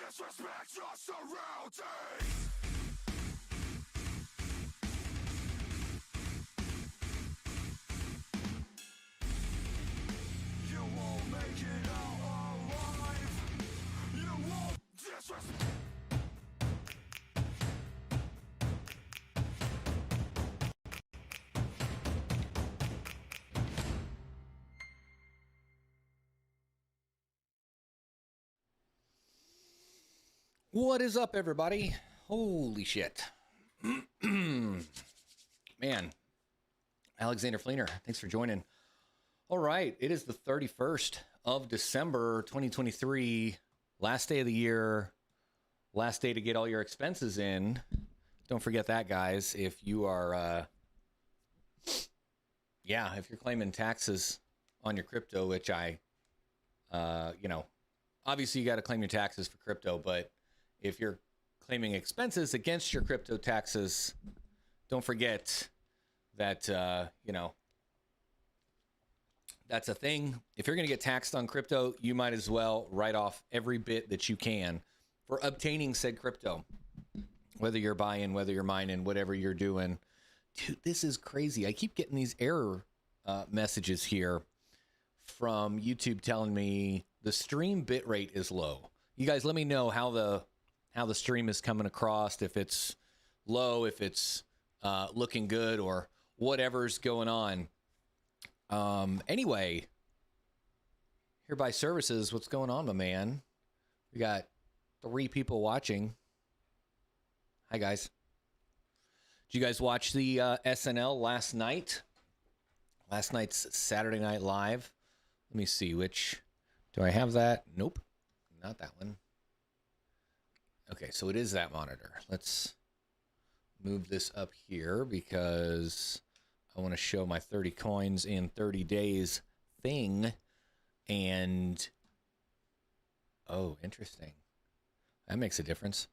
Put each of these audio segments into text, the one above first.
disrespect your surroundings. You won't make it out alive. You won't disrespect. What is up, everybody? Holy shit. Man. Alexander Fleener, thanks for joining. All right, it is the 31st of December, 2023. Last day of the year. Last day to get all your expenses in. Don't forget that, guys. If you are, if you're claiming taxes on your crypto, which obviously you got to claim your taxes for crypto, but if you're claiming expenses against your crypto taxes, don't forget that, that's a thing. If you're going to get taxed on crypto, you might as well write off every bit that you can for obtaining said crypto. Whether you're buying, whether you're mining, whatever you're doing. Dude, this is crazy. I keep getting these error messages here from YouTube telling me the stream bitrate is low. You guys let me know how the stream is coming across, if it's low, if it's looking good, or whatever's going on. Anyway, Hereby Services, what's going on, my man? We got 3 people watching. Hi, guys. Did you guys watch the SNL last night? Last night's Saturday Night Live. Let me see, which... Do I have that? Nope. Not that one. Okay, so it is that monitor. Let's move this up here because I want to show my 30 coins in 30 days thing. And, oh, interesting. That makes a difference.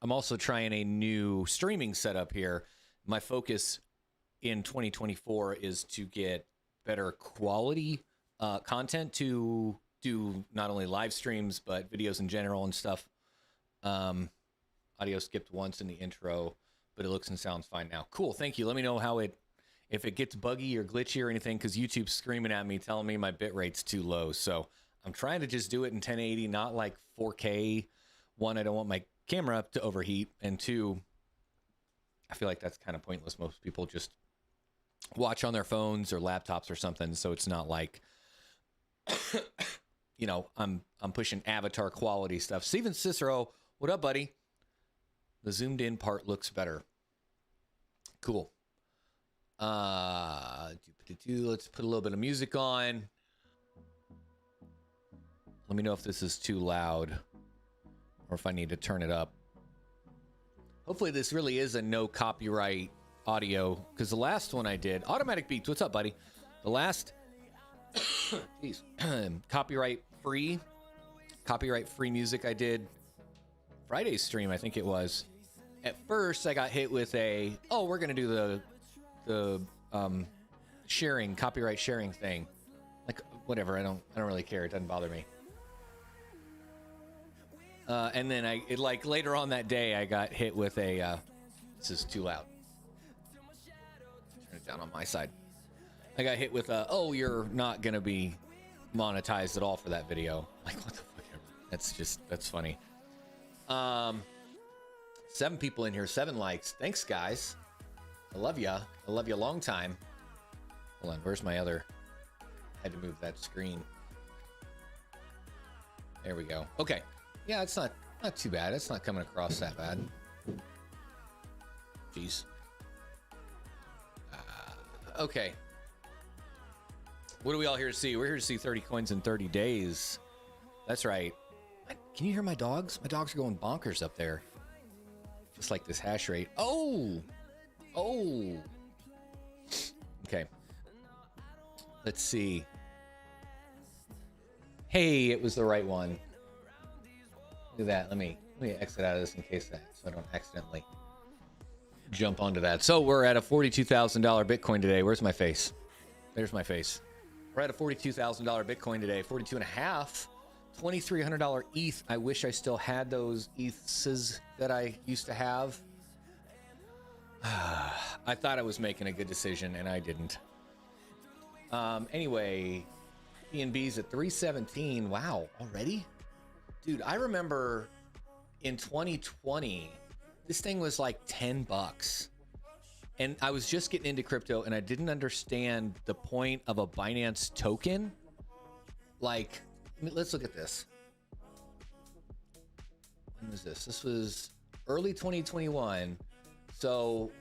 I'm also trying a new streaming setup here. My focus in 2024 is to get better quality content to do not only live streams, but videos in general and stuff. Audio skipped once in the intro, but it looks and sounds fine now. Cool, thank you. Let me know if it gets buggy or glitchy or anything, because YouTube's screaming at me, telling me my bit rate's too low. So I'm trying to just do it in 1080, not like 4K. One, I don't want my camera to overheat, and 2, I feel like that's kind of pointless. Most people just watch on their phones or laptops or something, so it's not like I'm pushing avatar quality stuff. Steven Cicero, what up, buddy? The zoomed in part looks better. Cool. Let's put a little bit of music on. Let me know if this is too loud or if I need to turn it up. Hopefully this really is a no copyright audio, because the last one I did, Automatic Beats, what's up, buddy? The last Jeez. copyright free music I did Friday's stream, I think it was. At first I got hit with we're gonna do the copyright sharing thing. Like, whatever, I don't really care, it doesn't bother me. And then later on that day I got hit with this is too loud. Turn it down on my side. I got hit with you're not gonna be monetized at all for that video. Like, what the fuck ever. That's funny. 7 people in here, 7 likes. Thanks, guys. I love ya. I love you a long time. Hold on, where's my other? I had to move that screen. There we go. Okay. Yeah, it's not too bad. It's not coming across that bad. Jeez. Okay. What are we all here to see? We're here to see 30 coins in 30 days. That's right. Can you hear my dogs? My dogs are going bonkers up there. Just like this hash rate. Oh! Okay. Let's see. Hey, it was the right one. Look at that. Let me exit out of this in case so I don't accidentally jump onto that. So we're at a $42,000 Bitcoin today. Where's my face? There's my face. We're at a $42,000 Bitcoin today. 42.5 $2,300 ETH. I wish I still had those ETHs that I used to have. I thought I was making a good decision, and I didn't. Anyway, PNB's at 317. Wow, already? Dude, I remember in 2020, this thing was like 10 bucks. And I was just getting into crypto, and I didn't understand the point of a Binance token. Like, let's look at this. When was this? This was early 2021. So,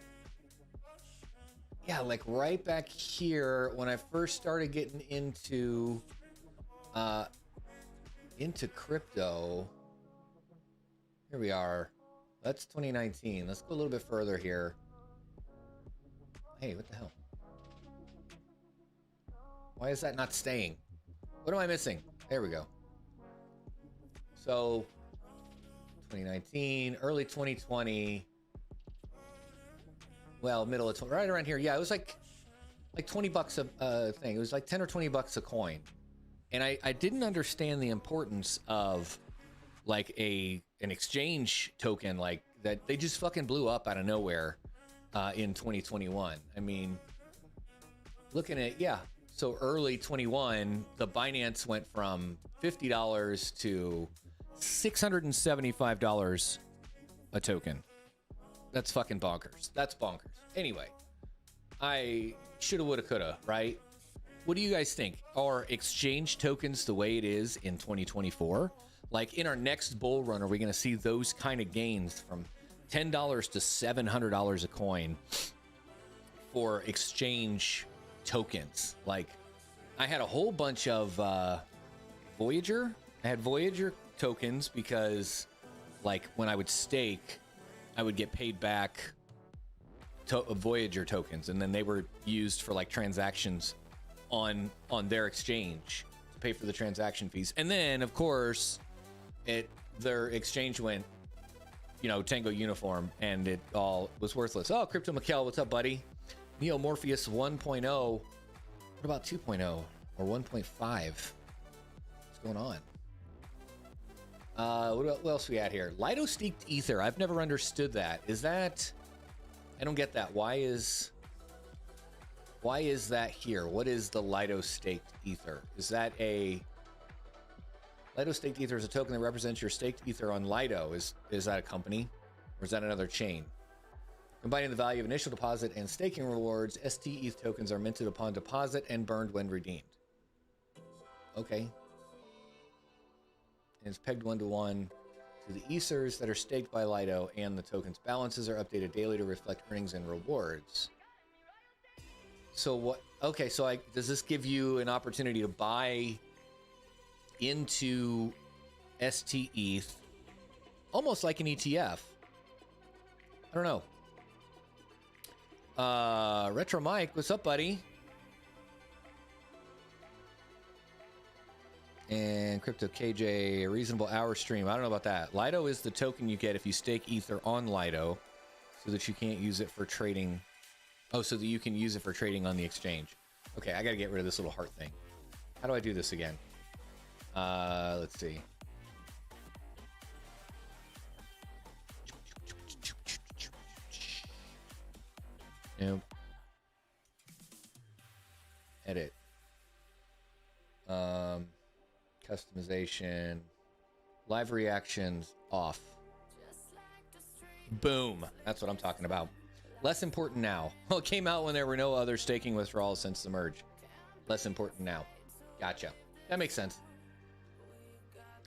yeah, like right back here when I first started getting into crypto. Here we are. That's 2019. Let's go a little bit further here. Hey, what the hell? Why is that not staying? What am I missing? There we go. So, 2019, early 2020. Well, middle of right around here. Yeah, it was like 20 bucks a thing. It was like 10 or 20 bucks a coin. And I didn't understand the importance of like an exchange token like that. They just fucking blew up out of nowhere in 2021. I mean, looking at, yeah. So early 21, the Binance went from $50 to $675 a token. That's fucking bonkers. That's bonkers. Anyway, I shoulda, woulda, coulda, right? What do you guys think? Are exchange tokens the way it is in 2024? Like in our next bull run, are we going to see those kind of gains from $10 to $700 a coin for exchange tokens? Like, I had a whole bunch of Voyager. I had Voyager tokens because, like, when I would stake, I would get paid back Voyager tokens, and then they were used for like transactions on their exchange to pay for the transaction fees. And then, of course, their exchange went, you know, Tango Uniform, and it all was worthless. Oh, Crypto Mikkel, what's up, buddy? Neo Morpheus 1.0. What about 2.0 or 1.5? What's going on? What else we at here? Lido Staked Ether. I've never understood that. Is that... I don't get that. Why is that here? What is the Lido Staked Ether? Is that a... Lido Staked Ether is a token that represents your staked Ether on Lido. Is that a company? Or is that another chain? Combining the value of initial deposit and staking rewards, STETH tokens are minted upon deposit and burned when redeemed. Okay. And it's pegged 1-to-1 to the Ethers that are staked by Lido, and the token's balances are updated daily to reflect earnings and rewards. So what? Okay, so does this give you an opportunity to buy into STETH, almost like an ETF? I don't know. Retromic, what's up, buddy? And Crypto KJ, a reasonable hour stream. I don't know about that. Lido is the token you get if you stake Ether on Lido, so that you can't use it for trading. Oh, so that you can use it for trading on the exchange. Okay, I gotta get rid of this little heart thing. How do I do this again? Let's see. Nope. Edit. Customization. Live reactions off. Boom. That's what I'm talking about. Less important now. Well, it came out when there were no other staking withdrawals since the merge. Less important now. Gotcha. That makes sense.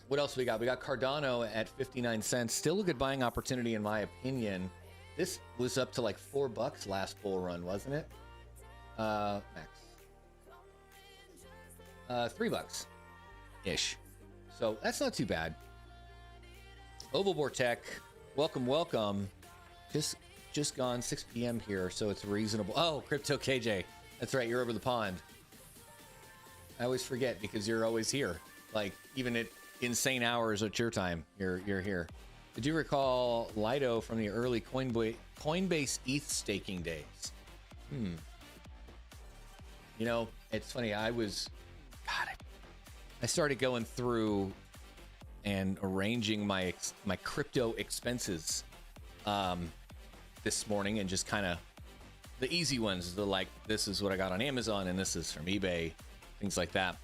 What else we got? We got Cardano at 59 cents. Still a good buying opportunity in my opinion. This was up to like $4 last bull run, wasn't it? Max. $3-ish. So that's not too bad. Ovalbor Tech, welcome. Just gone 6 p.m. here, so it's reasonable. Oh, Crypto KJ. That's right, you're over the pond. I always forget because you're always here. Like, even at insane hours at your time, you're here. Did you recall Lido from the early Coinbase ETH staking days? You know, it's funny. I started going through and arranging my crypto expenses this morning, and just kind of the easy ones, the like, this is what I got on Amazon and this is from eBay, things like that.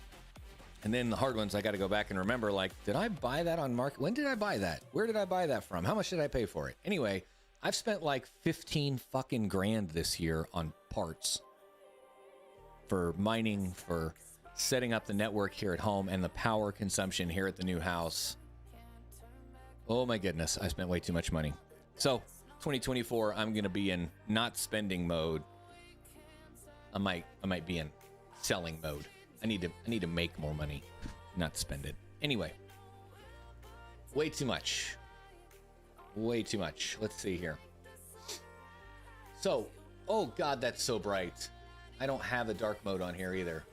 And then the hard ones, I got to go back and remember, like, did I buy that on market? When did I buy that? Where did I buy that from? How much did I pay for it? Anyway, I've spent like 15 fucking grand this year on parts for mining, for setting up the network here at home, and the power consumption here at the new house. Oh my goodness, I spent way too much money. So 2024, I'm gonna be in not spending mode. I might be in selling mode. I need to make more money, not spend it. Anyway, way too much. Way too much. Let's see here. So, oh god, that's so bright. I don't have a dark mode on here either.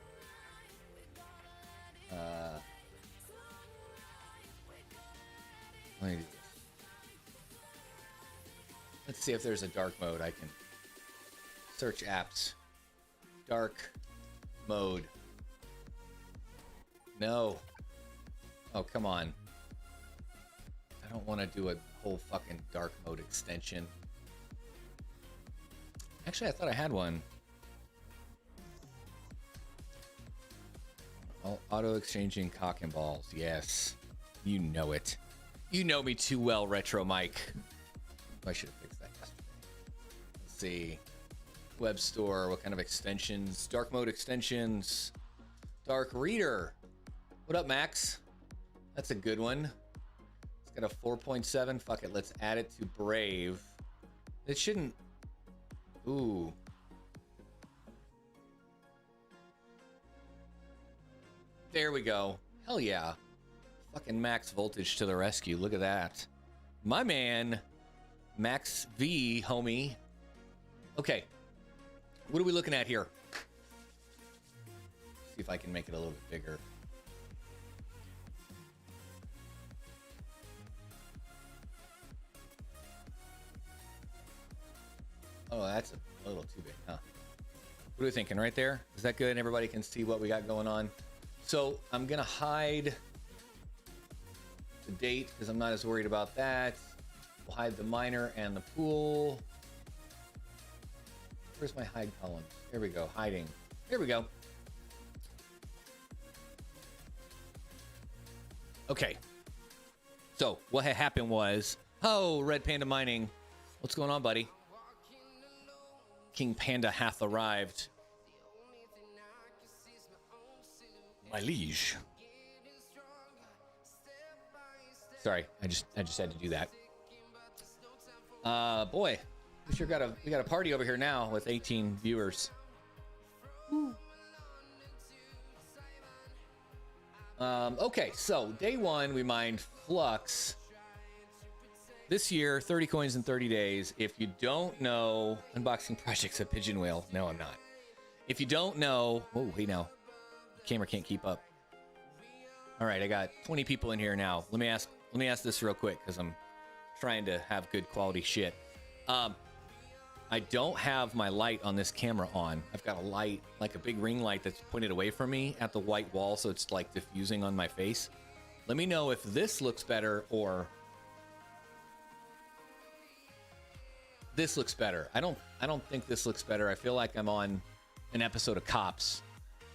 Let me do this. Let's see if there's a dark mode. I can search apps. Dark mode. No. Oh, come on. I don't want to do a whole fucking dark mode extension. Actually, I thought I had one. Oh, auto exchanging cock and balls. Yes. You know it. You know me too well, Retromic. I should have fixed that yesterday. Let's see. Web store. What kind of extensions? Dark mode extensions. Dark reader. What up, Max? That's a good one. It's got a 4.7. Fuck it. Let's add it to Brave. It shouldn't. Ooh. There we go. Hell yeah. Fucking max voltage to the rescue. Look at that. My man. Max V, homie. Okay. What are we looking at here? See if I can make it a little bit bigger. Oh, that's a little too big, huh? What are we thinking? Right there? Is that good? Everybody can see what we got going on. So I'm gonna hide the date because I'm not as worried about that. We'll hide the miner and the pool. Where's my hide column? There we go, hiding. Here we go. Okay. So what had happened was, oh, Red Panda Mining. What's going on, buddy? King Panda hath arrived. My liege. Sorry, I just had to do that. Boy, we got a party over here now with 18 viewers. Woo. Okay, so day one we mined Flux. This year, 30 coins in 30 days. If you don't know, unboxing projects at Pigeon Whale. No, I'm not. If you don't know, oh, hey now, the camera can't keep up. All right, I got 20 people in here now. Let me ask this real quick because I'm trying to have good quality shit. I don't have my light on this camera on. I've got a light, like a big ring light that's pointed away from me at the white wall, so it's like diffusing on my face. Let me know if this looks better or this looks better. I don't think this looks better. I feel like I'm on an episode of Cops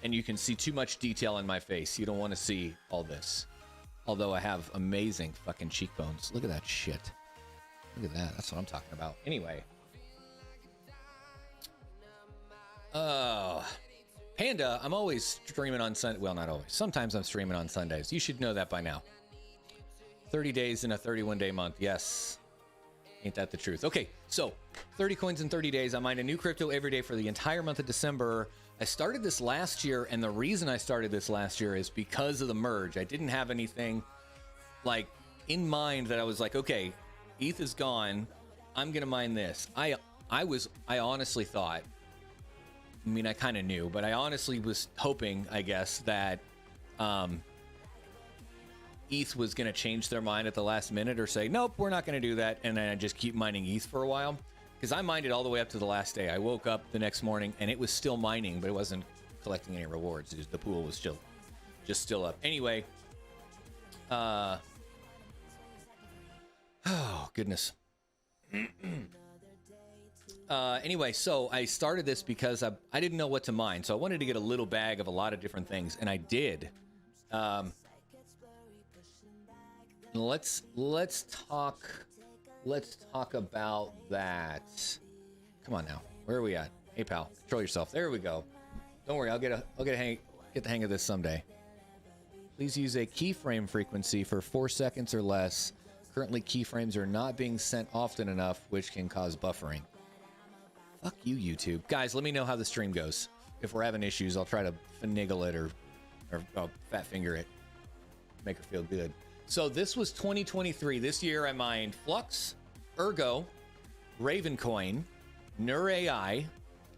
and you can see too much detail in my face. You don't want to see all this. Although I have amazing fucking cheekbones. Look at that shit. Look at that. That's what I'm talking about. Anyway. Panda, I'm always streaming on Sunday. Well, not always. Sometimes I'm streaming on Sundays. You should know that by now. 30 days in a 31-day month. Yes. Ain't that the truth? Okay, so 30 coins in 30 days. I mine a new crypto every day for the entire month of December. I started this last year, and the reason I started this last year is because of the merge. I didn't have anything like in mind that I was like, okay, ETH is gone. I'm gonna mine this. I honestly thought. I mean, I kind of knew, but I honestly was hoping, I guess, that ETH was going to change their mind at the last minute or say, nope, we're not going to do that. And then I just keep mining ETH for a while. Because I mined it all the way up to the last day. I woke up the next morning and it was still mining, but it wasn't collecting any rewards. The pool was still up. Anyway, Oh, goodness. Anyway, so I started this because I didn't know what to mine. So I wanted to get a little bag of a lot of different things, and I did. Let's talk about that. Come on now. Where are we at? Hey pal, control yourself. There we go. Don't worry, I'll get the hang of this someday. Please use a keyframe frequency for 4 seconds or less. Currently, keyframes are not being sent often enough, which can cause buffering. Fuck you, YouTube. Guys, let me know how the stream goes. If we're having issues, I'll try to finagle it or fat finger it. Make her feel good. So this was 2023. This year I mined Flux, Ergo, Ravencoin, NurAI,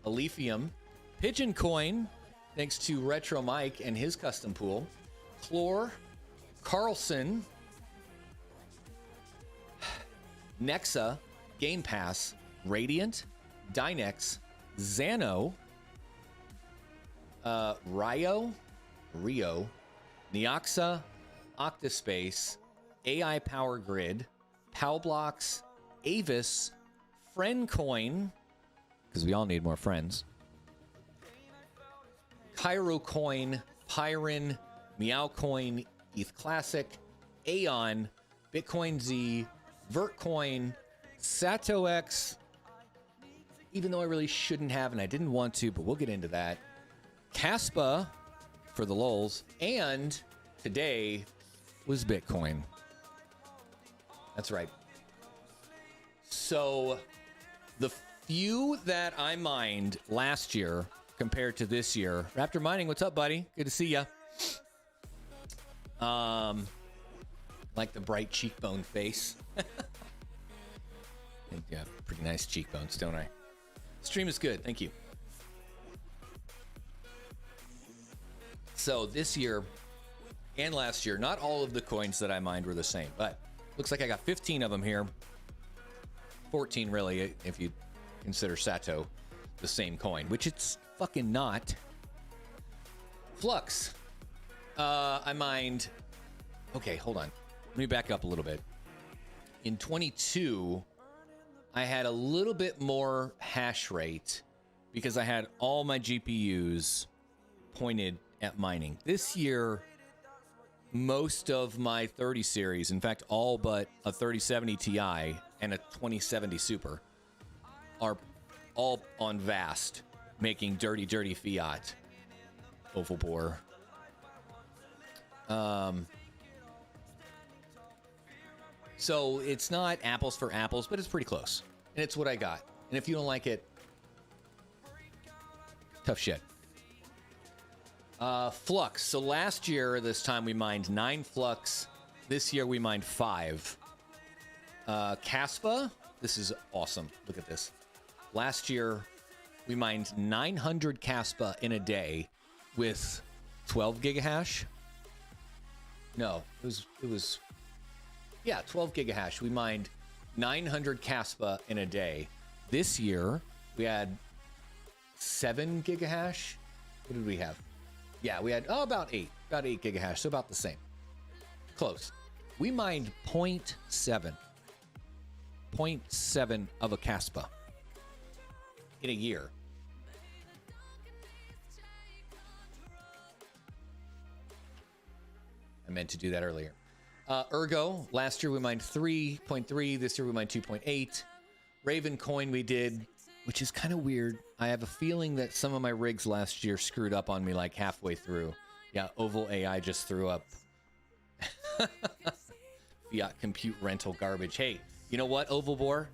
Aletheum, Pigeon Coin, thanks to Retromic and his custom pool, Chlor, Carlson, Nexa, Game Pass, Radiant, Dynex, Xano, Rio, Neoxa, Octaspace, AI Power Grid, Powblocks, Avis, Friendcoin, because we all need more friends, Cairocoin, Pyrin, Meowcoin, ETH Classic, Aeon, Bitcoin Z, Vertcoin, SatoX, even though I really shouldn't have and I didn't want to, but we'll get into that, Caspa for the lulz, and today was Bitcoin. That's right. So the few that I mined last year compared to this year, Raptor Mining, what's up, buddy? Good to see ya. Like the bright cheekbone face. Yeah, pretty nice cheekbones, don't I? Stream is good, thank you. So this year and last year, not all of the coins that I mined were the same, but looks like I got 15 of them here. 14 really, if you consider Sato the same coin, which it's fucking not. Flux. I mined... Okay, hold on. Let me back up a little bit. In 22, I had a little bit more hash rate because I had all my GPUs pointed at mining. This year, most of my 30 series, in fact, all but a 3070 Ti and a 2070 Super, are all on Vast, making dirty fiat. Oval bore. So it's not apples for apples, but it's pretty close. And it's what I got. And if you don't like it, tough shit. Flux. So last year, this time we mined 9 Flux. This year we mined 5. Caspa. This is awesome. Look at this. Last year we mined 900 Caspa in a day with 12 gigahash. No, it was yeah, 12 gigahash. We mined 900 Caspa in a day. This year we had 7 gigahash. What did we have? Yeah, we had about 8 gigahash, so about the same. Close. We mined 0.7 of a Caspa in a year. I meant to do that earlier. Ergo, last year we mined 3.3. This year we mined 2.8. Ravencoin we did, which is kind of weird. I have a feeling that some of my rigs last year screwed up on me like halfway through. Yeah, Oval AI just threw up. Fiat compute rental garbage. Hey, you know what, Oval Bore?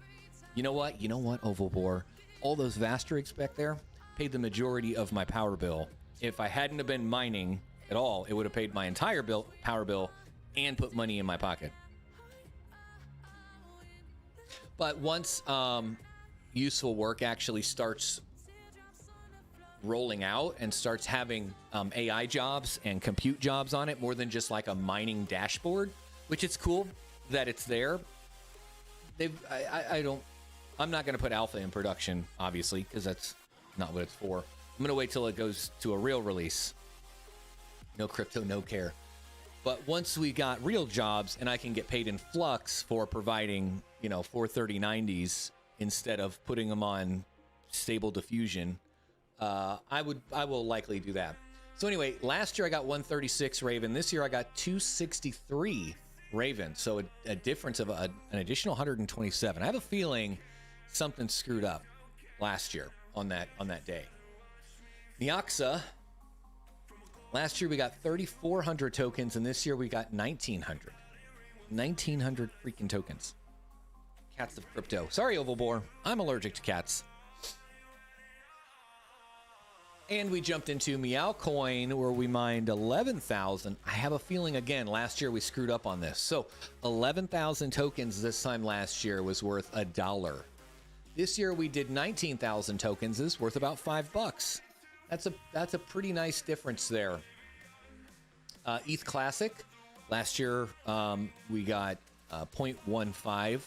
You know what, Oval Bore? All those Vast rigs back there paid the majority of my power bill. If I hadn't have been mining at all, it would have paid my entire power bill and put money in my pocket. But once useful work actually starts rolling out and starts having AI jobs and compute jobs on it, more than just like a mining dashboard, which it's cool that it's there. I'm not going to put alpha in production, obviously, because that's not what it's for. I'm going to wait till it goes to a real release. No crypto, no care. But once we got real jobs and I can get paid in flux for providing, 43090s instead of putting them on stable diffusion, I will likely do that. So anyway, last year I got 136 Raven. This year I got 263 Raven. So a difference of an additional 127. I have a feeling something screwed up last year on that day. Neoxa. Last year we got 3,400 tokens, and this year we got 1,900. 1,900 freaking tokens. Cats of crypto. Sorry, Ovalbore. I'm allergic to cats. And we jumped into Meow Coin, where we mined 11,000. I have a feeling, again, last year we screwed up on this. So 11,000 tokens this time last year was worth $1. This year we did 19,000 tokens. This is worth about $5. That's a pretty nice difference there. ETH Classic. Last year we got 0.15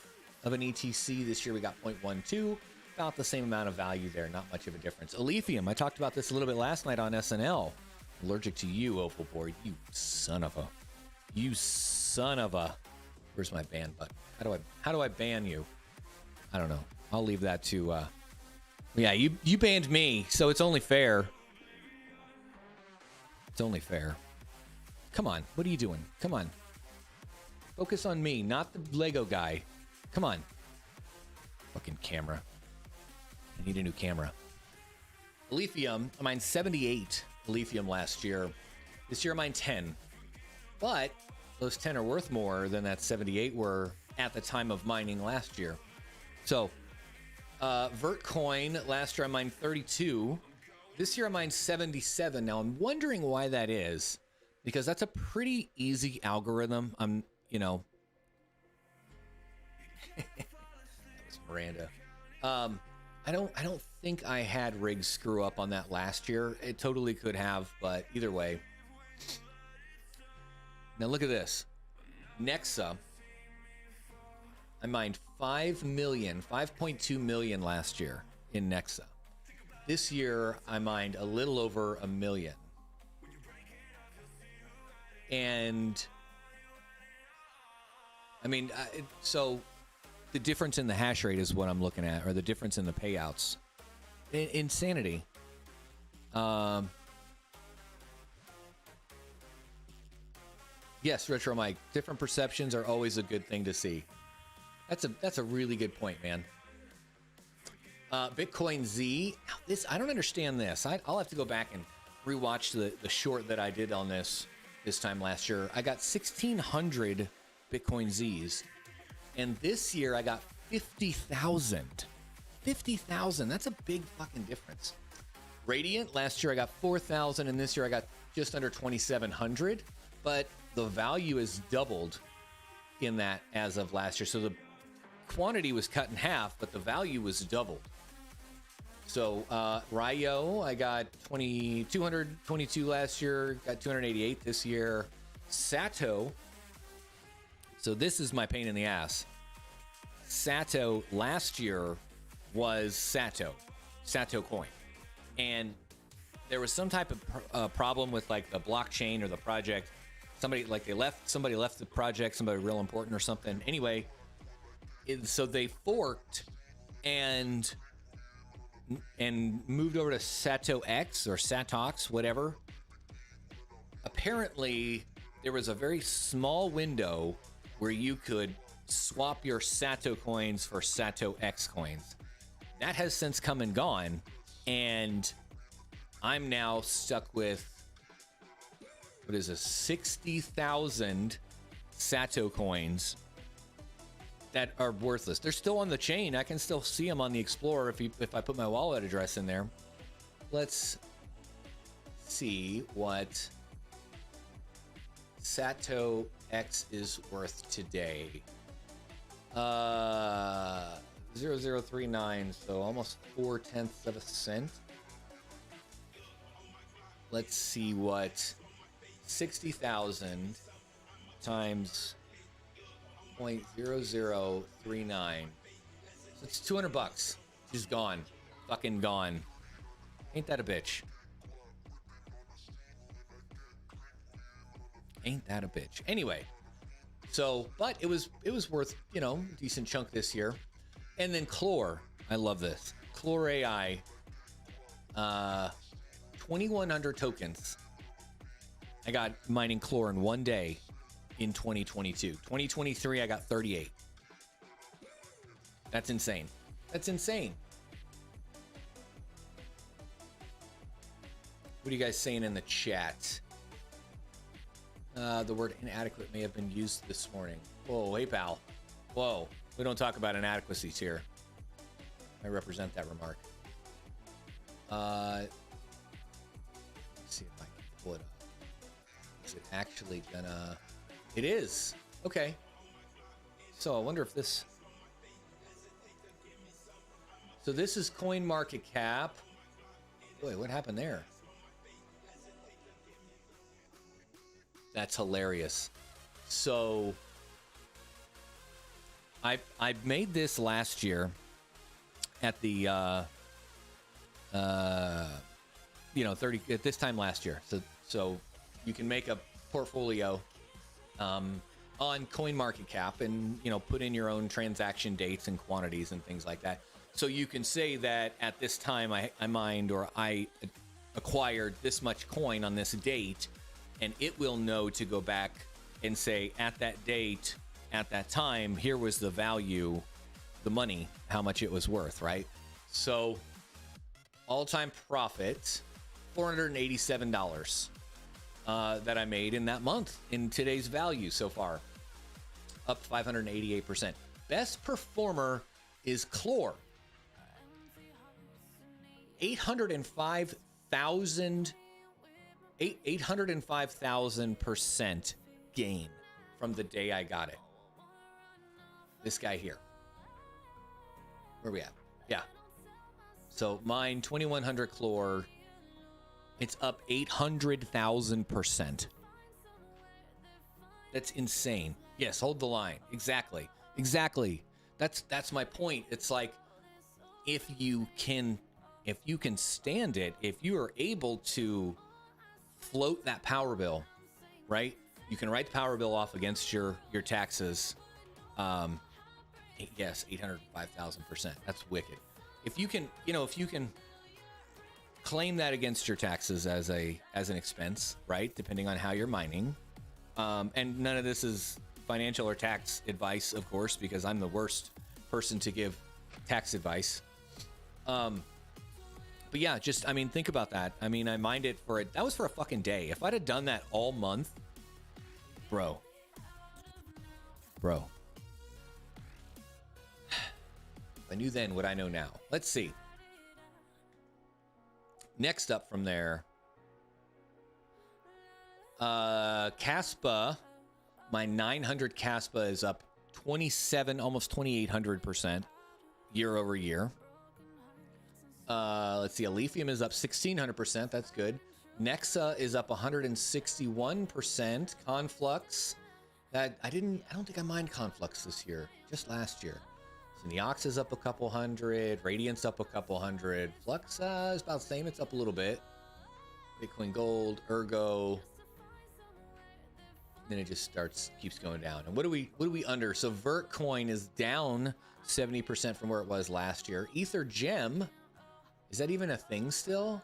of an ETC. This year we got 0.12. About the same amount of value there. Not much of a difference. Aletheum. I talked about this a little bit last night on SNL. Allergic to you, Opalboard. You son of a. Where's my ban button? How do I ban you? I don't know. I'll leave that to. Yeah, you banned me, so it's only fair. It's only fair. Come on. What are you doing? Come on. Focus on me, not the Lego guy. Come on. Fucking camera. I need a new camera. Aletheum, I mined 78 Aletheum last year. This year I mined 10. But those 10 are worth more than that 78 were at the time of mining last year. So, Vertcoin, last year I mined 32. This year I mined 77. Now I'm wondering why that is, because that's a pretty easy algorithm. That was Miranda. I don't think I had rigs screw up on that last year. It totally could have, but either way. Now look at this. Nexa. I mined 5.2 million last year in Nexa. This year I mined a little over 1 million. And I mean, so the difference in the hash rate is what I'm looking at, or the difference in the payouts. Insanity. Yes, Retromic. Different perceptions are always a good thing to see. That's a really good point, man. Bitcoin Z. I don't understand this. I'll have to go back and rewatch the short that I did on this time last year. I got 1,600 Bitcoin Zs. And this year I got 50,000. 50,000. That's a big fucking difference. Radiant, last year I got 4,000, and this year I got just under 2,700. But the value is doubled in that as of last year. So the quantity was cut in half, but the value was doubled. So Ryo, I got 222 last year, got 288 this year. Sato. So this is my pain in the ass. Sato last year was Sato coin. And there was some type of problem with like the blockchain or the project. Somebody left the project, somebody real important or something. Anyway, so they forked and moved over to Sato X or Satox, whatever. Apparently, there was a very small window where you could swap your Sato coins for Sato X coins. That has since come and gone, and I'm now stuck with, what is this, 60,000 Sato coins that are worthless. They're still on the chain. I can still see them on the Explorer if I put my wallet address in there. Let's see what Sato X is worth today. 0039, so almost 0.4 of a cent. Let's see what 60,000 times 0.0039. So it's $200. She's gone. Fucking gone. Ain't that a bitch? Ain't that a bitch? Anyway, so but it was worth, you know, a decent chunk this year. And then Chlor, I love this. Chlor AI, 2,100 tokens. I got mining Chlor in one day in 2022. 2023, I got 38. That's insane. That's insane. What are you guys saying in the chat? The word inadequate may have been used this morning. Whoa, hey pal. Whoa, we don't talk about inadequacies here. I represent that remark. Let's see if I can pull it up. Is it actually gonna... It is. Okay. So I wonder if this... So this is coin market cap. Boy, what happened there? That's hilarious. So I made this last year at the 30 at this time last year. So you can make a portfolio on CoinMarketCap and, you know, put in your own transaction dates and quantities and things like that. So you can say that at this time I mined or I acquired this much coin on this date, and it will know to go back and say at that date, at that time, here was the value, the money, how much it was worth, right? So all-time profit, $487 that I made in that month in today's value so far, up 588%. Best performer is Chlor. 805,000% gain from the day I got it. This guy here. Where we at? Yeah. So mine 2100 Chlor. It's up 800,000%. That's insane. Yes, hold the line. Exactly. That's my point. It's like if you can stand it, if you are able to float that power bill, right? You can write the power bill off against your taxes. Yes, 805,000%. That's wicked. If you can claim that against your taxes as an expense, right? Depending on how you're mining. And none of this is financial or tax advice, of course, because I'm the worst person to give tax advice. But yeah, just, I mean, think about that. I mean, I mined it that was for a fucking day. If I'd have done that all month, bro. If I knew then what I know now. Let's see. Next up from there, Caspa, my 900 Caspa is up 27, almost 2,800% year over year. Let's see, Aletheum is up 1,600%. That's good. Nexa is up 161%. Conflux, I don't think I mined Conflux this year, just last year. So Neox is up a couple hundred. Radiant's up a couple hundred. Flux is about the same. It's up a little bit. Bitcoin Gold, Ergo. Then it just keeps going down. And what do we under? So Vertcoin is down 70% from where it was last year. Ether Gem, is that even a thing still?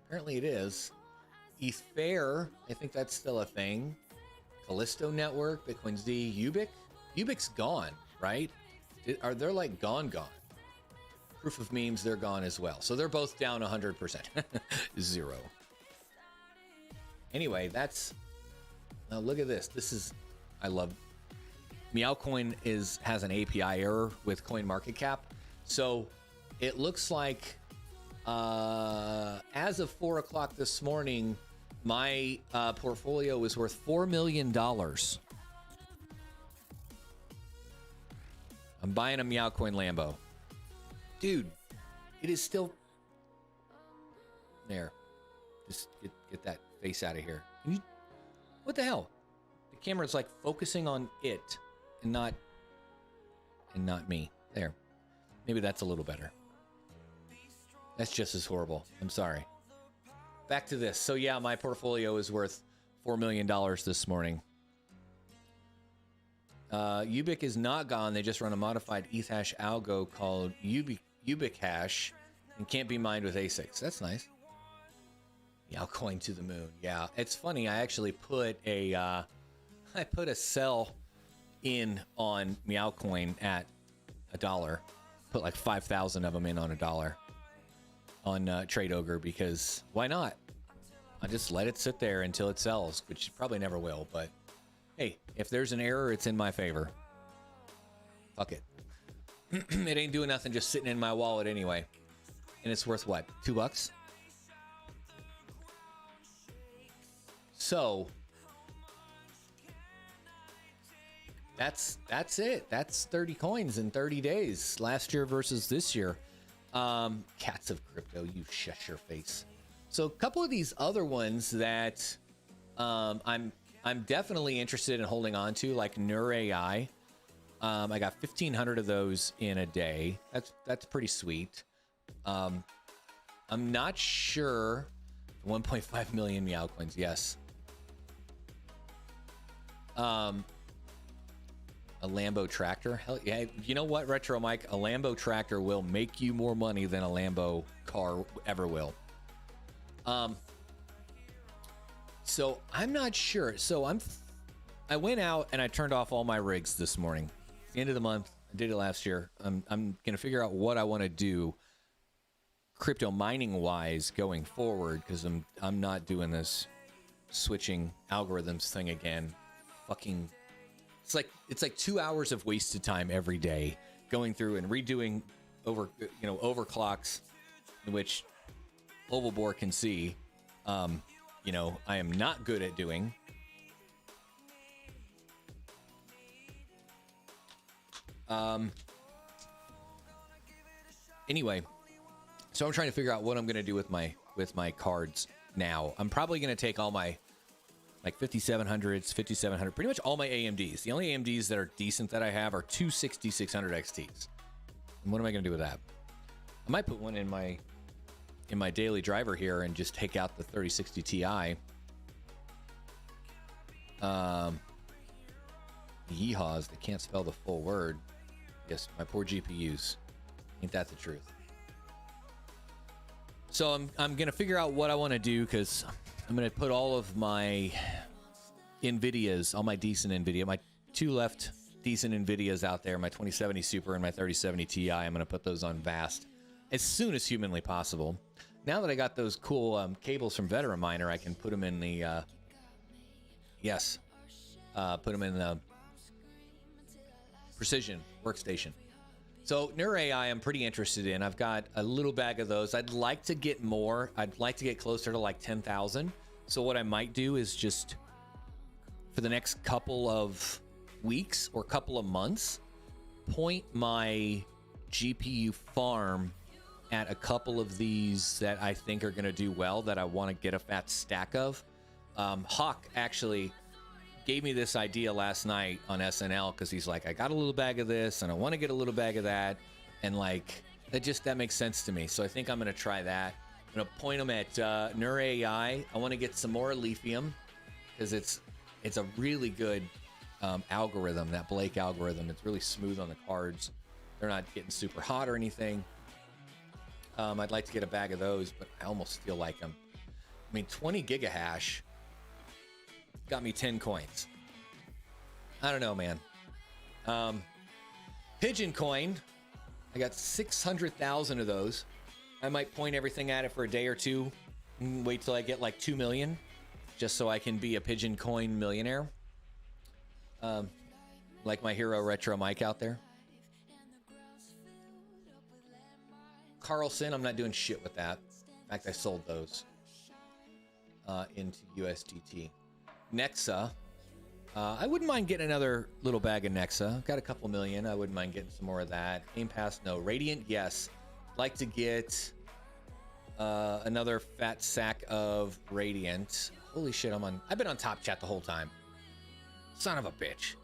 Apparently it is. Ether, I think that's still a thing. Callisto Network, Bitcoin Z, Ubic. Ubic's gone, right? Are they like gone? Proof of Memes, they're gone as well. So they're both down 100%. Zero. Anyway, now look at this. I love, Meowcoin has an API error with CoinMarketCap. So it looks like as of 4 o'clock this morning, my portfolio was worth $4 million. I'm buying a Meowcoin Lambo. Dude, it is still... There. Just get that face out of here. What the hell? The camera's like focusing on it and not me. There. Maybe that's a little better. That's just as horrible. I'm sorry. Back to this. So yeah, my portfolio is worth $4 million this morning. Ubic is not gone. They just run a modified ETH hash algo called Ubic hash and can't be mined with ASICs. That's nice. Meowcoin to the moon. Yeah, it's funny. I actually put a sell in on Meowcoin at $1. Put like 5,000 of them in on $1 on Trade Ogre because why not? I just let it sit there until it sells, which probably never will. But hey, if there's an error, it's in my favor. Fuck it. It ain't doing nothing, just sitting in my wallet anyway. And it's worth what? $2? So that's it. That's 30 coins in 30 days. Last year versus this year. Cats of crypto, you shut your face. So a couple of these other ones that I'm definitely interested in holding on to, like NurAI. I got 1,500 of those in a day. That's pretty sweet. I'm not sure. 1.5 million Meow coins, yes. A Lambo tractor, hell yeah. You know what, Retromic? A Lambo tractor will make you more money than a Lambo car ever will. So I'm not sure. So I went out and I turned off all my rigs this morning. It's the end of the month. I did it last year. I'm gonna figure out what I want to do crypto mining wise going forward, because I'm not doing this switching algorithms thing again. Fucking, it's like 2 hours of wasted time every day going through and redoing overclocks, in which Ovalbore can see. I am not good at doing. Anyway, so I'm trying to figure out what I'm going to do with my cards now. I'm probably going to take all my like 5700s, 5700, pretty much all my AMDs. The only AMDs that are decent that I have are two 6600 XTs. And what am I going to do with that? I might put one in my daily driver here and just take out the 3060 Ti. Yeehaws, they can't spell the full word. Yes, my poor GPUs. Ain't that the truth? So I'm gonna figure out what I want to do, because I'm gonna put all of my NVIDIAs, all my decent NVIDIA, my two left decent NVIDIAs out there, my 2070 Super and my 3070 Ti. I'm gonna put those on Vast as soon as humanly possible. Now that I got those cool cables from Veteran Miner, I can put them in the put them in the Precision workstation. So NurAI I'm pretty interested in. I've got a little bag of those. I'd like to get more. I'd like to get closer to like 10,000. So what I might do is just for the next couple of weeks or couple of months, point my GPU farm at a couple of these that I think are going to do well, that I want to get a fat stack of. Hawk actually gave me this idea last night on SNL, because he's like, I got a little bag of this and I want to get a little bag of that, and like that makes sense to me. So I think I'm going to try that. I'm going to point them at NurAI. I want to get some more lithium, because it's a really good algorithm, that Blake algorithm. It's really smooth on the cards. They're not getting super hot or anything. I'd like to get a bag of those, but I almost feel like them. I mean, 20 gigahash got me 10 coins. I don't know, man. Pigeon coin, I got 600,000 of those. I might point everything at it for a day or two and wait till I get like 2 million, just so I can be a pigeon coin millionaire. Like my hero Retromic out there. Carlson, I'm not doing shit with that. In fact, I sold those into USDT. Nexa, I wouldn't mind getting another little bag of Nexa. I've got a couple million. I wouldn't mind getting some more of that. Game Pass, no. Radiant, yes. Like to get another fat sack of Radiant. Holy shit, I've been on Top Chat the whole time. Son of a bitch.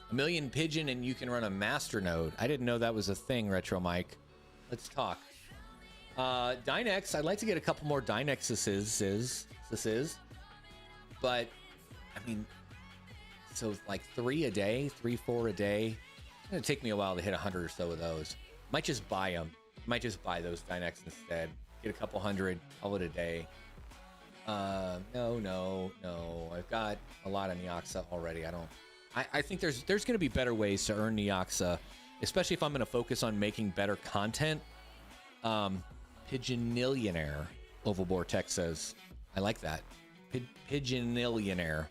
1 million pigeon and you can run a master node. I didn't know that was a thing, Retromic. Let's talk. Dynex, I'd like to get a couple more Dynexes. But, I mean, so like 3 a day, 3, 4 a day. It's going to take me a while to hit 100 or so of those. Might just buy them. Might just buy those Dynex instead. Get a couple hundred, call it a day. No. I've got a lot of Neoxa already. I think there's going to be better ways to earn Neoxa, especially if I'm going to focus on making better content. Pigeonillionaire, Oval Vortex says. I like that. Pigeonillionaire.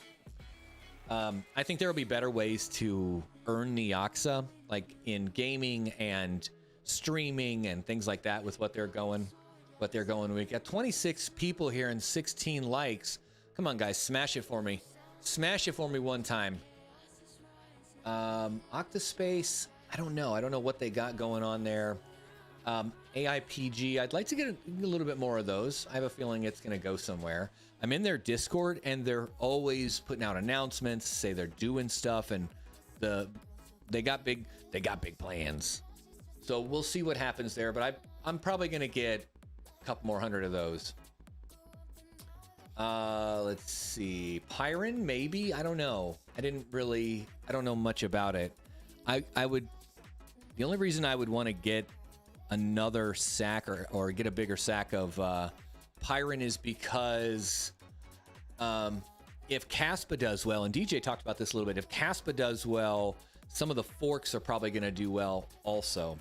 I think there will be better ways to earn Neoxa, like in gaming and streaming and things like that with what they're going. We got 26 people here and 16 likes. Come on, guys, smash it for me. Smash it for me one time. Octaspace, I don't know what they got going on there. AIPG, I'd like to get a little bit more of those. I have a feeling it's going to go somewhere. I'm in their Discord, and they're always putting out announcements, say they're doing stuff, and they got big plans. So we'll see what happens there. But I'm probably going to get a couple more hundred of those. Let's see, Pyron, maybe. I don't know. I don't know much about it. The only reason I would want to get another sack or get a bigger sack of Pyron is because if Caspa does well, and DJ talked about this a little bit, if Caspa does well, some of the forks are probably going to do well also.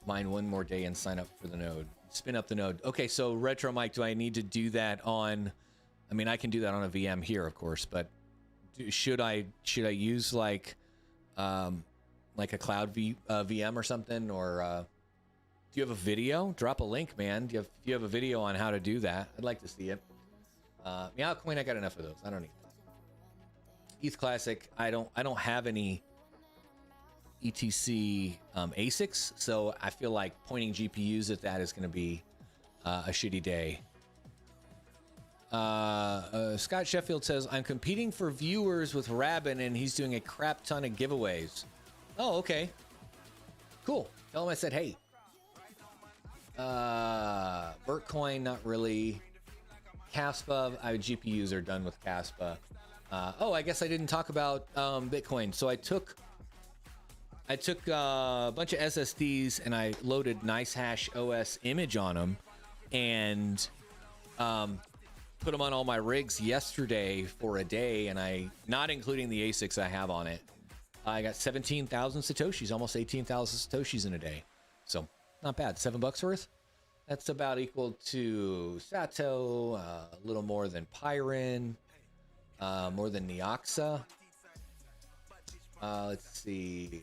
Mine one more day and sign up for the node. Spin up the node. Okay, so Retromic, do I need to do that on... I mean, I can do that on a VM here, of course, but should I use like a cloud VM or something? Or do you have a video? Drop a link, man. Do you have a video on how to do that? I'd like to see it. Meow Coin, I got enough of those. I don't need that. ETH Classic, I don't have any ETC ASICs, so I feel like pointing GPUs at that is going to be a shitty day. Scott Sheffield says, I'm competing for viewers with Rabin, and he's doing a crap ton of giveaways. Oh, okay. Cool. Tell him I said, hey. Bitcoin, not really. Caspa, GPUs are done with Caspa. I guess I didn't talk about Bitcoin. So I took a bunch of SSDs and I loaded NiceHash OS image on them and put them on all my rigs yesterday for a day, and not including the ASICs I have on it, I got 17,000 Satoshis, almost 18,000 Satoshis in a day. So not bad. $7 worth. That's about equal to Sato, a little more than Pyron, more than Neoxa. Let's see.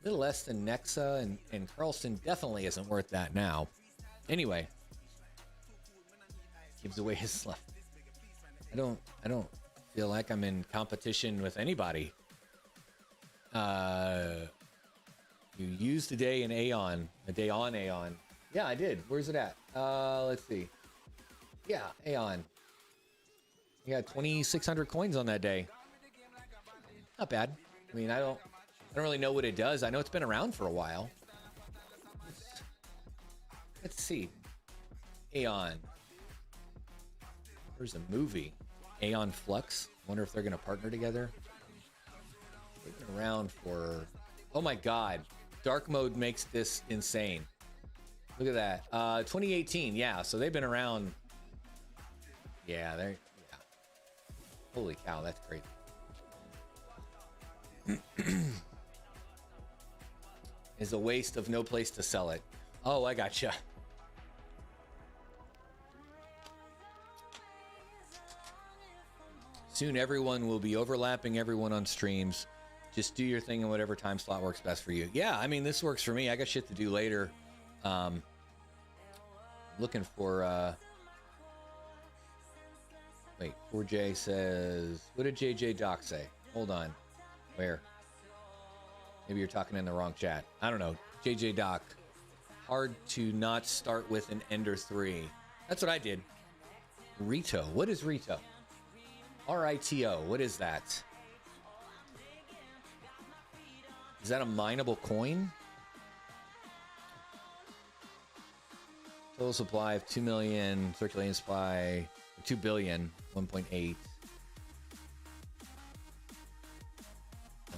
A little less than Nexa, and Carlson definitely isn't worth that now. Anyway, gives away his stuff. I don't feel like I'm in competition with anybody. You used a day in Aeon, a day on Aeon. Yeah, I did. Where's it at? Let's see. Yeah, Aeon. You got 2,600 coins on that day. Not bad. I mean, I don't really know what it does. I know it's been around for a while. Let's see. Aeon. There's a movie. Aeon Flux. Wonder if they're going to partner together. They've been around for... Oh my god. Dark mode makes this insane. Look at that. 2018. Yeah, so they've been around. Yeah, they're... Yeah. Holy cow, that's great. Is a waste of no place to sell it. Oh, I gotcha. Soon everyone will be overlapping everyone on streams. Just do your thing in whatever time slot works best for you. Yeah, I mean, this works for me. I got shit to do later. Looking for... Wait, 4J says... What did JJ Doc say? Hold on. Where? Maybe you're talking in the wrong chat. I don't know. JJ Doc. Hard to not start with an Ender 3. That's what I did. Rito. What is Rito? RITO. What is that? Is that a mineable coin? Total supply of 2 million, circulating supply 2 billion, 1.8.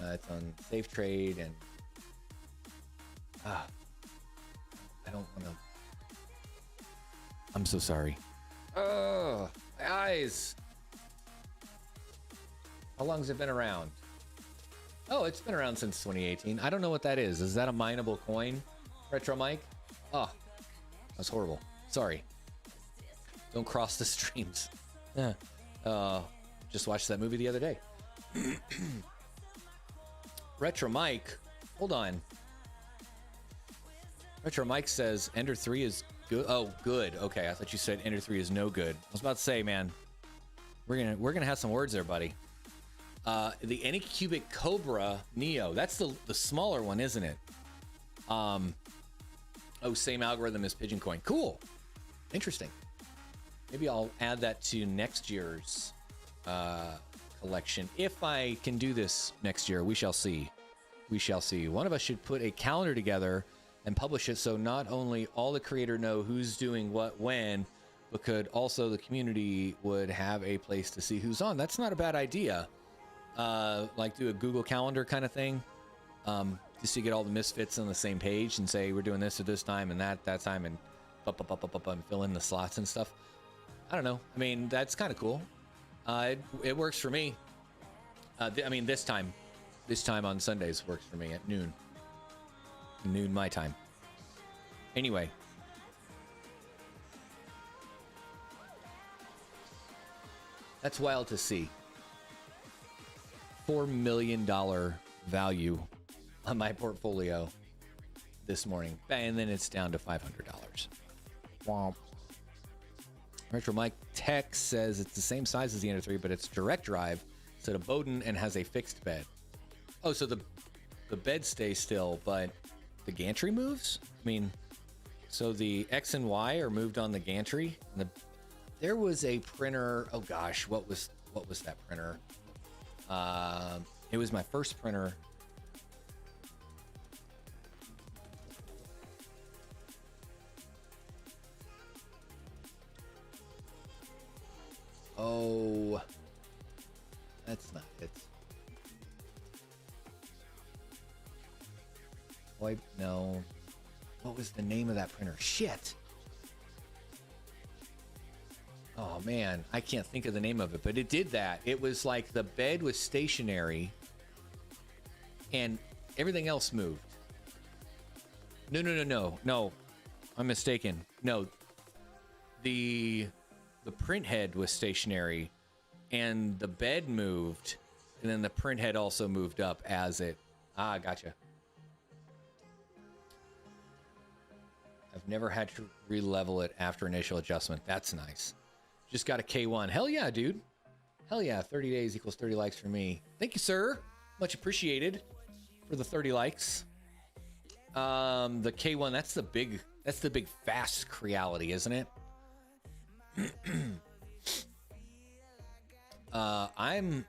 It's on safe trade and I don't want to. I'm so sorry. Oh, my eyes. How long has it been around? Oh, it's been around since 2018. I don't know what that is. Is that a mineable coin? Retromic? Oh, that's horrible. Sorry. Don't cross the streams. Yeah. Just watched that movie the other day. Retromic. Hold on. Retromic says Ender 3 is good. Oh, good. Okay, I thought you said Ender 3 is no good. I was about to say, man, we're gonna have some words there, buddy. The Anycubic Cobra Neo. That's the smaller one, isn't it? Oh, same algorithm as Pigeon Coin. Cool. Interesting. Maybe I'll add that to next year's collection. If I can do this next year, we shall see. We shall see. One of us should put a calendar together and publish it so not only all the creator know who's doing what when, but could also the community would have a place to see who's on. That's not a bad idea. Like do a Google Calendar kind of thing. Just to get all the misfits on the same page and say we're doing this at this time and that time and fill in the slots and stuff. I don't know. I mean, that's kind of cool. It works for me. I mean, this time on Sundays works for me at noon my time. Anyway, that's wild to see. $4 million value on my portfolio this morning, and then it's down to $500. Womp. Retro Mike Tech says it's the same size as the Ender 3, but it's direct drive instead of Bowden and has a fixed bed. Oh, so the bed stays still, but the gantry moves? I mean, so the X and Y are moved on the gantry. And there was a printer. Oh gosh, what was that printer? It was my first printer. Oh, that's not it. Boy, no. What was the name of that printer? Shit. Oh man, I can't think of the name of it, but it did that. It was like the bed was stationary and everything else moved. No. I'm mistaken. No. The print head was stationary and the bed moved and then the print head also moved up as it. Ah, gotcha. I've never had to re-level it after initial adjustment. That's nice. Just got a K1. Hell yeah, dude. Hell yeah. 30 days equals 30 likes for me. Thank you, sir. Much appreciated for the 30 likes. The K1, that's the big fast Creality, isn't it? I'm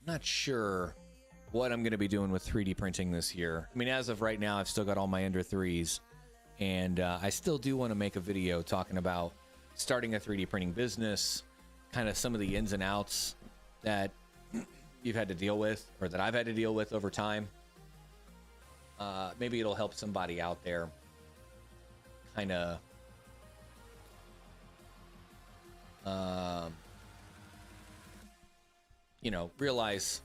not sure what I'm going to be doing with 3D printing this year. I mean, as of right now, I've still got all my Ender 3s, and I still do want to make a video talking about starting a 3D printing business, kind of some of the ins and outs that you've had to deal with, or that I've had to deal with over time. Maybe it'll help somebody out there kind of realize,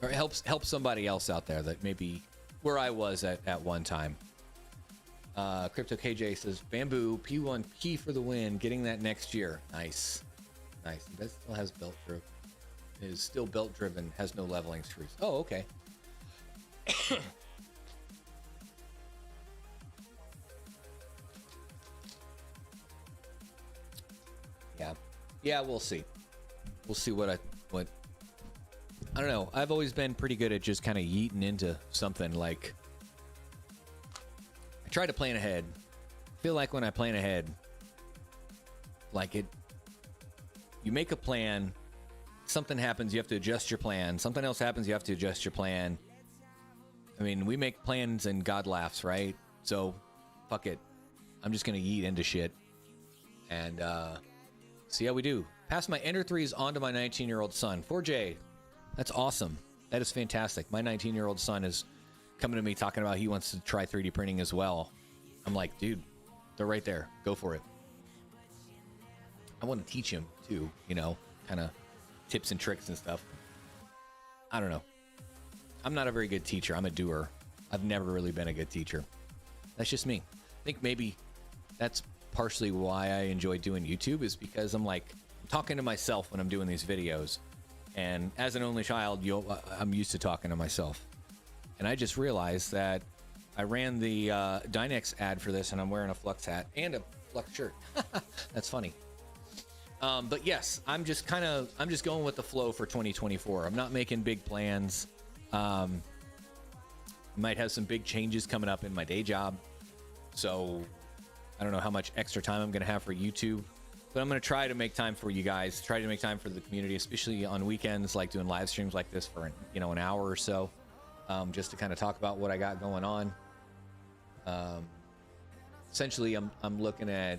or help somebody else out there that maybe where I was at one time. Crypto KJ says bamboo P1 key for the win, getting that next year. Nice. That still has belt driven. It is still belt driven, has no leveling screws. Oh, okay. Yeah, we'll see. We'll see what I don't know. I've always been pretty good at just kind of yeeting into something. Like, I try to plan ahead. I feel like when I plan ahead, like you make a plan, something happens, you have to adjust your plan. Something else happens, you have to adjust your plan. I mean, we make plans and God laughs, right? So, fuck it. I'm just going to yeet into shit and see how we do. Pass my Ender 3s on to my 19-year-old son. 4J, that's awesome. That is fantastic. My 19-year-old son is coming to me talking about he wants to try 3D printing as well. I'm like, dude, they're right there. Go for it. I want to teach him too, you know, kind of tips and tricks and stuff. I don't know. I'm not a very good teacher. I'm a doer. I've never really been a good teacher. That's just me. I think maybe that's partially why I enjoy doing YouTube, is because I'm like talking to myself when I'm doing these videos. And as an only child, I'm used to talking to myself. And I just realized that I ran the Dynex ad for this, and I'm wearing a Flux hat and a Flux shirt. That's funny. But yes, I'm just going with the flow for 2024. I'm not making big plans. Might have some big changes coming up in my day job. So I don't know how much extra time I'm going to have for YouTube, but I'm going to try to make time for you guys, try to make time for the community, especially on weekends, like doing live streams like this for, you know, an hour or so, just to kind of talk about what I got going on. Essentially, I'm looking at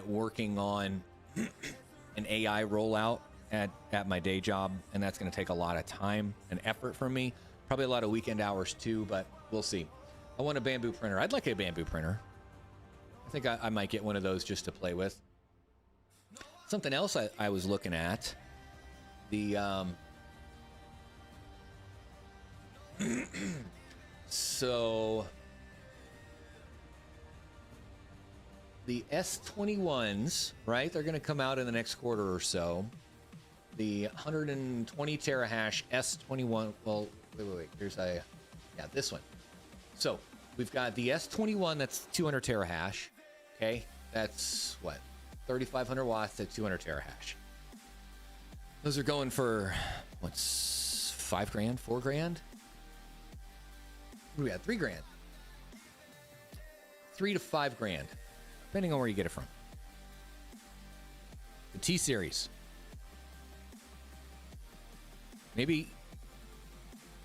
working on an AI rollout at my day job, and that's going to take a lot of time and effort from me, probably a lot of weekend hours too, but we'll see. I want a bamboo printer. I'd like a bamboo printer. I think I might get one of those just to play with. Something else I was looking at, the so the S21s, right? They're going to come out in the next quarter or so. The 120 terahash S21. Well, wait. Here's this one. So we've got the S21 that's 200 terahash. Okay, that's what, 3,500 watts at 200 terahash. Those are going for what's $5 grand, $4 grand? What do we got? $3 grand. $3 to $5 grand, depending on where you get it from. The T series. Maybe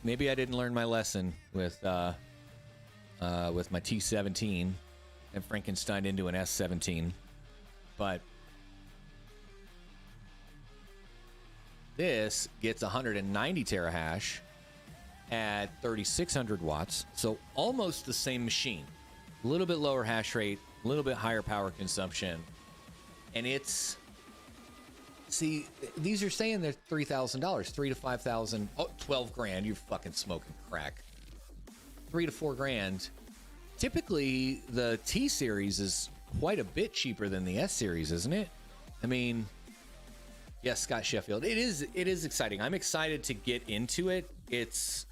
I didn't learn my lesson with my T17 and Frankenstein into an S17, but this gets 190 terahash at 3,600 watts, so almost the same machine. A little bit lower hash rate, a little bit higher power consumption, and it's... See, these are saying they're $3,000, $3,000 to $5,000. Oh, 12 grand. You're fucking smoking crack. $3 to $4 grand. Typically, the T series is quite a bit cheaper than the S series, isn't it? I mean, yes, Scott Sheffield. It is exciting. I'm excited to get into it. It's,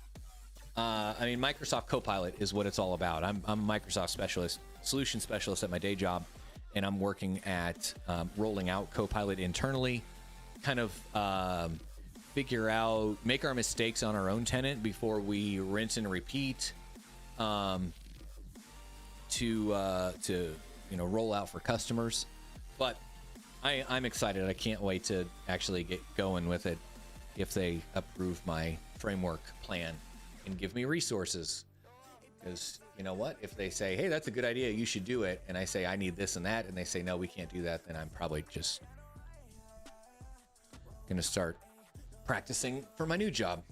I mean, Microsoft Copilot is what it's all about. I'm a Microsoft specialist, solution specialist at my day job, and I'm working at rolling out Copilot internally, kind of figure out, make our mistakes on our own tenant before we rinse and repeat, to you know, roll out for customers. But I'm excited. I can't wait to actually get going with it if they approve my framework plan and give me resources. Because you know what? If they say, hey, that's a good idea, you should do it, and I say, I need this and that, and they say, no, we can't do that, then I'm probably just going to start practicing for my new job.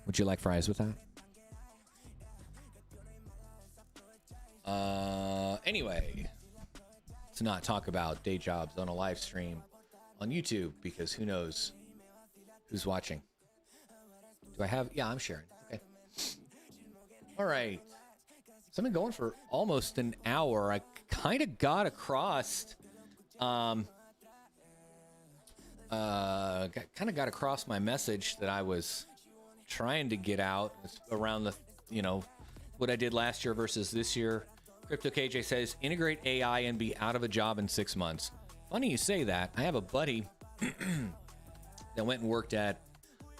Would you like fries with that? Anyway, let's not talk about day jobs on a live stream on YouTube, because who knows who's watching. Do I have... Yeah, I'm sharing. Okay. All right. So I've been going for almost an hour. I kind of got across, got across my message that I was trying to get out. It's around the, you know, what I did last year versus this year. Crypto KJ says, integrate AI and be out of a job in 6 months. Funny you say that. I have a buddy that went and worked at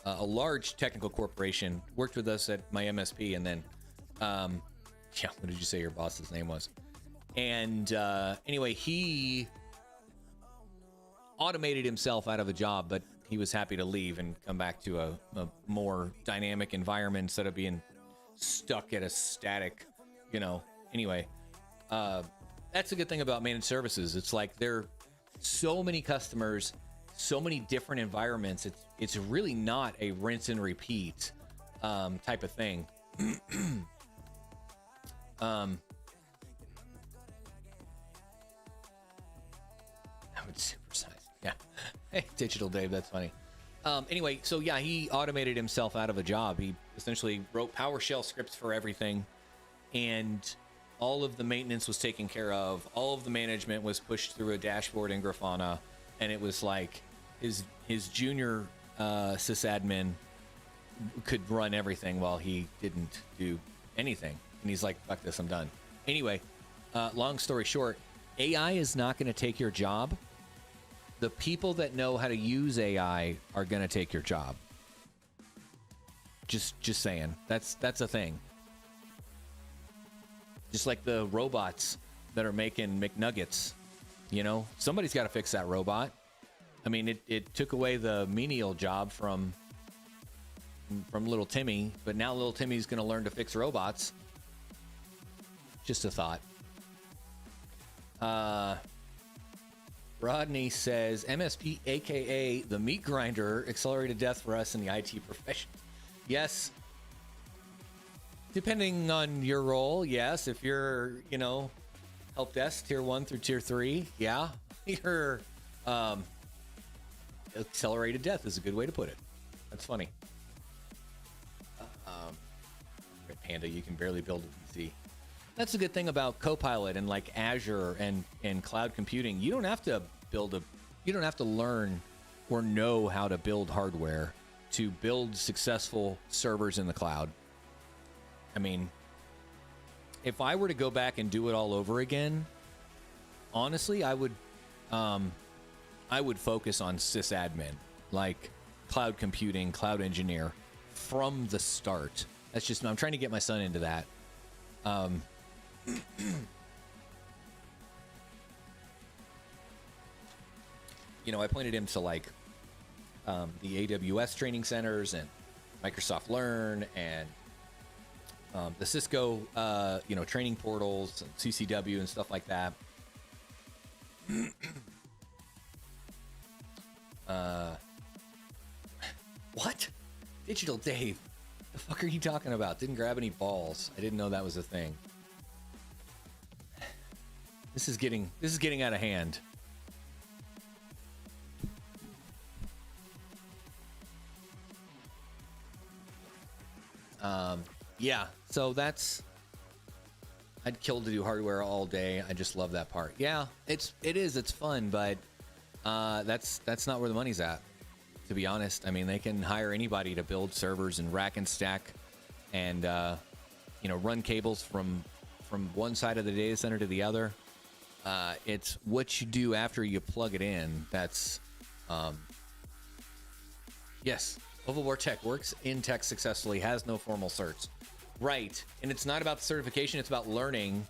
a large technical corporation, worked with us at my MSP, and then, yeah, what did you say your boss's name was? And anyway, he automated himself out of a job, but he was happy to leave and come back to a more dynamic environment instead of being stuck at a static, you know. Anyway, that's a good thing about managed services. It's like there are so many customers, so many different environments. It's really not a rinse and repeat type of thing. I would supersize. Yeah. Hey, Digital Dave, that's funny. Anyway, so yeah, he automated himself out of a job. He essentially wrote PowerShell scripts for everything, and all of the maintenance was taken care of. All of the management was pushed through a dashboard in Grafana, and it was like his junior sysadmin could run everything while he didn't do anything. And he's like, fuck this, I'm done. Anyway, long story short, AI is not going to take your job. The people that know how to use AI are going to take your job. Just saying. That's a thing. Just like the robots that are making McNuggets, you know, somebody's got to fix that robot. I mean, it took away the menial job from little Timmy, but now little Timmy's going to learn to fix robots. Just a thought. Rodney says MSP, aka the meat grinder, accelerated death for us in the IT profession. Yes. Depending on your role, yes. If you're, you know, help desk tier 1 through tier 3, yeah. Your accelerated death is a good way to put it. That's funny. Panda, you can barely build a PC. That's a good thing about Copilot and like Azure and cloud computing. You don't have to learn or know how to build hardware to build successful servers in the cloud. I mean, if I were to go back and do it all over again, honestly, I would focus on sysadmin, like cloud computing, cloud engineer from the start. That's just, I'm trying to get my son into that. You know, I pointed him to like the AWS training centers and Microsoft Learn and the Cisco, you know, training portals and CCW and stuff like that. What? Digital Dave? The fuck are you talking about? Didn't grab any balls. I didn't know that was a thing. This is getting out of hand. Yeah, so that's, I'd kill to do hardware all day. I just love that part. Yeah, it's fun, but that's not where the money's at, to be honest. I mean, they can hire anybody to build servers and rack and stack and you know, run cables from one side of the data center to the other. It's what you do after you plug it in. That's yes, Oval War Tech works in tech successfully, has no formal certs. Right, and it's not about the certification, it's about learning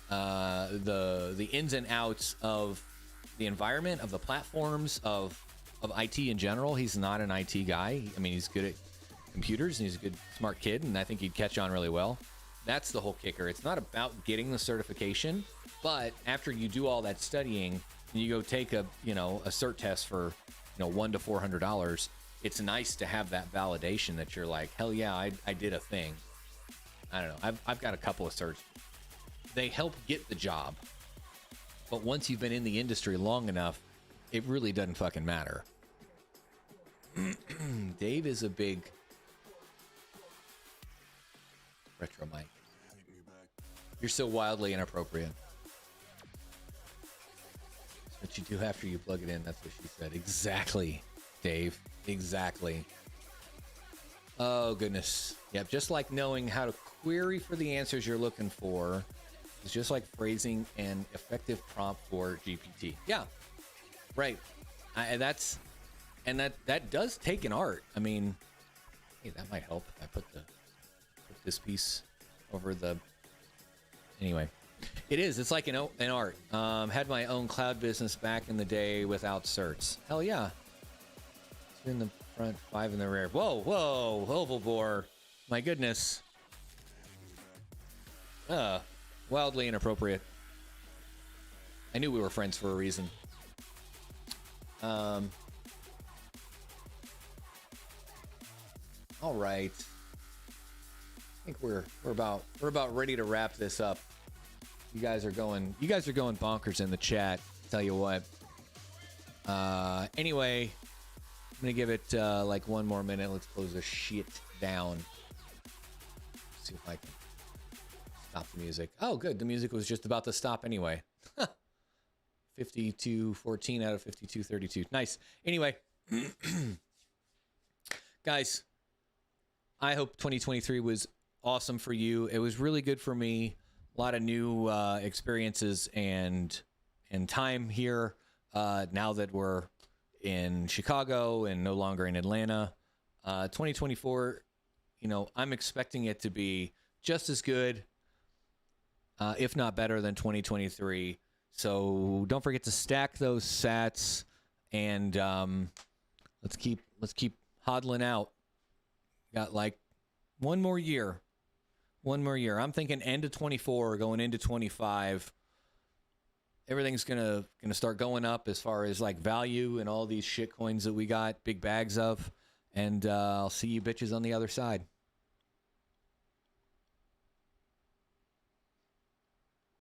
the ins and outs of the environment, of the platforms, of IT in general. He's not an IT guy. I mean, he's good at computers and he's a good, smart kid, and I think he'd catch on really well. That's the whole kicker. It's not about getting the certification, but after you do all that studying and you go take a cert test for $100 to $400, it's nice to have that validation that you're like, hell yeah, I did a thing. I don't know. I've got a couple of certs. They help get the job, but once you've been in the industry long enough, it really doesn't fucking matter. Dave is a big Retromic. You're so wildly inappropriate. What you do after you plug it in, that's what she said. Exactly, Dave. Exactly. Oh, goodness. Yep, just like knowing how to query for the answers you're looking for is just like phrasing an effective prompt for GPT. Yeah, right. That does take an art. I mean, hey, that might help if I put this piece over the... Anyway, it is. It's like an art. Had my own cloud business back in the day without certs. Hell yeah. in the front, 5 in the rear. Whoa, whoa, oval bore. My goodness. Wildly inappropriate. I knew we were friends for a reason. All right. I think we're about ready to wrap this up. You guys are going bonkers in the chat. Tell you what. Anyway, I'm gonna give it like one more minute. Let's close this shit down. See if I can stop the music. Oh, good. The music was just about to stop anyway. 52-14 out of 52-32. Nice. Anyway, guys, I hope 2023 was awesome for you. It was really good for me. A lot of new experiences and time here now that we're in Chicago and no longer in Atlanta. 2024, I'm expecting it to be just as good, if not better than 2023. So don't forget to stack those sats, and let's keep hodling out. Got like one more year. I'm thinking end of 24, going into 25. Everything's gonna start going up as far as like value and all these shit coins that we got big bags of. And I'll see you bitches on the other side.